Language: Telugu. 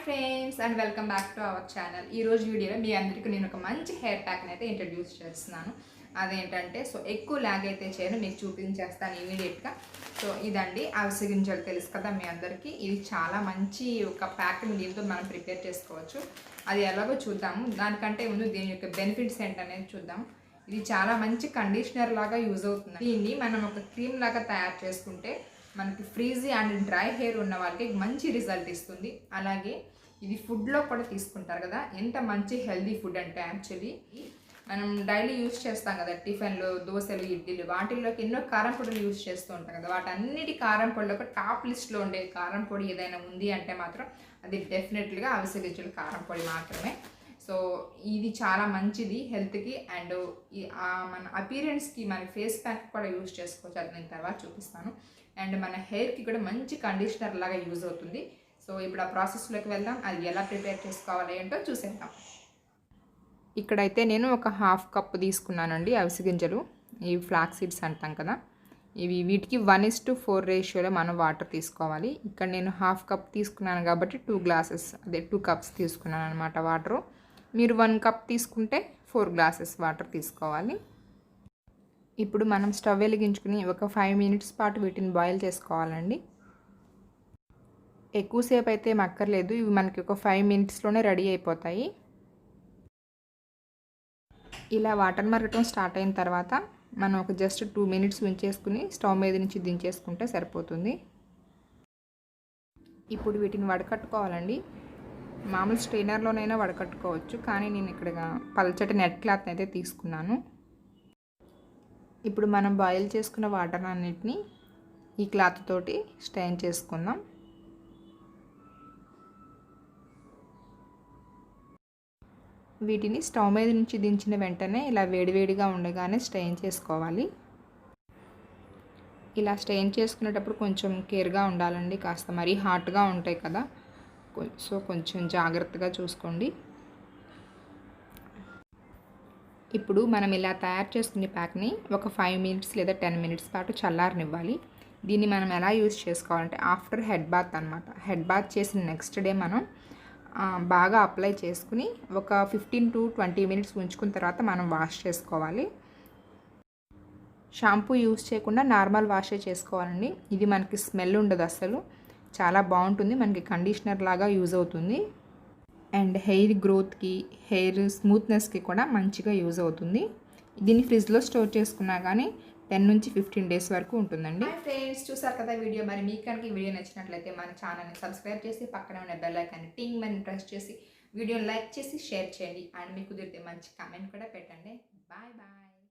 Friends and welcome back to our channel. ఈరోజు వీడియోలో మీ అందరికీ నేను ఒక మంచి హెయిర్ ప్యాక్ని అయితే ఇంట్రడ్యూస్ చేస్తున్నాను. అదేంటంటే ఎక్కువ ల్యాగ్ అయితే చేయను, మీకు చూపించేస్తాను ఇమీడియట్గా. ఇదండి అవిసె గింజలు, తెలుసు కదా మీ అందరికీ. ఇది చాలా మంచి ఒక ప్యాక్ని దీంతో మనం ప్రిపేర్ చేసుకోవచ్చు. అది ఎలాగో చూద్దాము. దానికంటే ముందు దీని యొక్క బెనిఫిట్స్ ఏంటనేది చూద్దాం. ఇది చాలా మంచి కండిషనర్ లాగా యూజ్ అవుతుంది. దీన్ని మనం ఒక క్రీమ్ లాగా తయారు చేసుకుంటే మనకి ఫ్రీజీ అండ్ డ్రై హెయిర్ ఉన్న వాళ్ళకి మంచి రిజల్ట్ ఇస్తుంది. అలాగే ఇది ఫుడ్లో కూడా తీసుకుంటారు కదా, ఎంత మంచి హెల్దీ ఫుడ్ అంటే యాక్చువల్లీ మనం డైలీ యూజ్ చేస్తాం కదా, టిఫిన్లు, దోశలు, ఇడ్లీలు, వాటిల్లోకి ఎన్నో కారం పొడులు యూజ్ చేస్తూ ఉంటాం కదా. వాటన్నిటి కారం పొడిలో టాప్ లిస్ట్లో ఉండే కారం పొడి ఏదైనా ఉంది అంటే మాత్రం అది డెఫినెట్లీగా అవిసె గింజల కారం పొడి మాత్రమే. ఇది చాలా మంచిది హెల్త్కి అండ్ మన అపీరెన్స్కి, మన ఫేస్ ప్యాక్ కూడా యూజ్ చేసుకోవచ్చు. అది నేను తర్వాత చూపిస్తాను. అండ్ మన హెయిర్కి కూడా మంచి కండిషనర్ లాగా యూజ్ అవుతుంది. ఇప్పుడు ఆ ప్రాసెస్లోకి వెళ్దాం. అది ఎలా ప్రిపేర్ చేసుకోవాలి ఏంటో చూసేద్దాం. ఇక్కడైతే నేను ఒక హాఫ్ కప్ తీసుకున్నానండి అవిసె గింజలు. ఇవి ఫ్లాక్ సీడ్స్ అంటాం కదా, వీటికి 1:4 రేషియోలో మనం వాటర్ తీసుకోవాలి. ఇక్కడ నేను హాఫ్ కప్ తీసుకున్నాను కాబట్టి 2 గ్లాసెస్, అదే 2 కప్స్ తీసుకున్నాను అనమాట వాటరు. మీరు 1 కప్ తీసుకుంటే 4 గ్లాసెస్ వాటర్ తీసుకోవాలి. ఇప్పుడు మనం స్టవ్ వెలిగించుకుని ఒక 5 మినిట్స్ పాటు వీటిని బాయిల్ చేసుకోవాలండి. ఎక్కువసేపు అయితే మక్కర్లేదు, ఇవి మనకి ఒక 5 మినిట్స్లోనే రెడీ అయిపోతాయి. ఇలా వాటర్ మరగటం స్టార్ట్ అయిన తర్వాత మనం ఒక జస్ట్ 2 మినిట్స్ ఉంచేసుకుని స్టవ్ మీద నుంచి దించేసుకుంటే సరిపోతుంది. ఇప్పుడు వీటిని వడకట్టుకోవాలండి. మామూలు స్ట్రైనర్లోనైనా వడకట్టుకోవచ్చు, కానీ నేను ఇక్కడ పల్చటి నెట్ క్లాత్ని అయితే తీసుకున్నాను. ఇప్పుడు మనం బాయిల్ చేసుకున్న వాటర్ అన్నిటిని ఈ క్లాత్ తోటి స్ట్రెయిన్ చేసుకుందాం. వీటిని స్టవ్ మీద నుంచి దించిన వెంటనే ఇలా వేడివేడిగా ఉండగానే స్ట్రెయిన్ చేసుకోవాలి. ఇలా స్ట్రెయిన్ చేసుకునేటప్పుడు కొంచెం కేర్గా ఉండాలండి, కాస్త మరీ హాట్గా ఉంటాయి కదా, కొంచెం జాగ్రత్తగా చూసుకోండి. ఇప్పుడు మనం ఇలా తయారు చేసుకునే ప్యాక్ని ఒక 5 మినిట్స్ లేదా 10 మినిట్స్ పాటు చల్లారనివ్వాలి. దీన్ని మనం ఎలా యూజ్ చేసుకోవాలంటే ఆఫ్టర్ హెడ్ బాత్ అనమాట. హెడ్ బాత్ చేసిన నెక్స్ట్ డే మనం బాగా అప్లై చేసుకుని ఒక 15 to 20 మినిట్స్ ఉంచుకున్న తర్వాత మనం వాష్ చేసుకోవాలి. షాంపూ యూజ్ చేయకుండా నార్మల్ వాషే చేసుకోవాలండి. ఇది మనకి స్మెల్ ఉండదు అసలు, చాలా బాగుంటుంది, మనకి కండిషనర్ లాగా యూజ్ అవుతుంది. అండ్ హెయిర్ గ్రోత్కి, హెయిర్ స్మూత్నెస్కి కూడా మంచిగా యూజ్ అవుతుంది. దీన్ని ఫ్రిడ్జ్లో స్టోర్ చేసుకున్నా కానీ 10 నుంచి 15 డేస్ వరకు ఉంటుందండి. ఫ్రెండ్స్, చూసారు కదా వీడియో. మరి మీకు కనుక ఈ వీడియో నచ్చినట్లయితే మన ఛానల్ని సబ్స్క్రైబ్ చేసి పక్కన ఉన్న బెల్ ఐకాన్ని టింగ్ అని ప్రెస్ చేసి వీడియోని లైక్ చేసి షేర్ చేయండి. అండ్ మీకు కుదిరితే మంచి కామెంట్ కూడా పెట్టండి. Bye bye.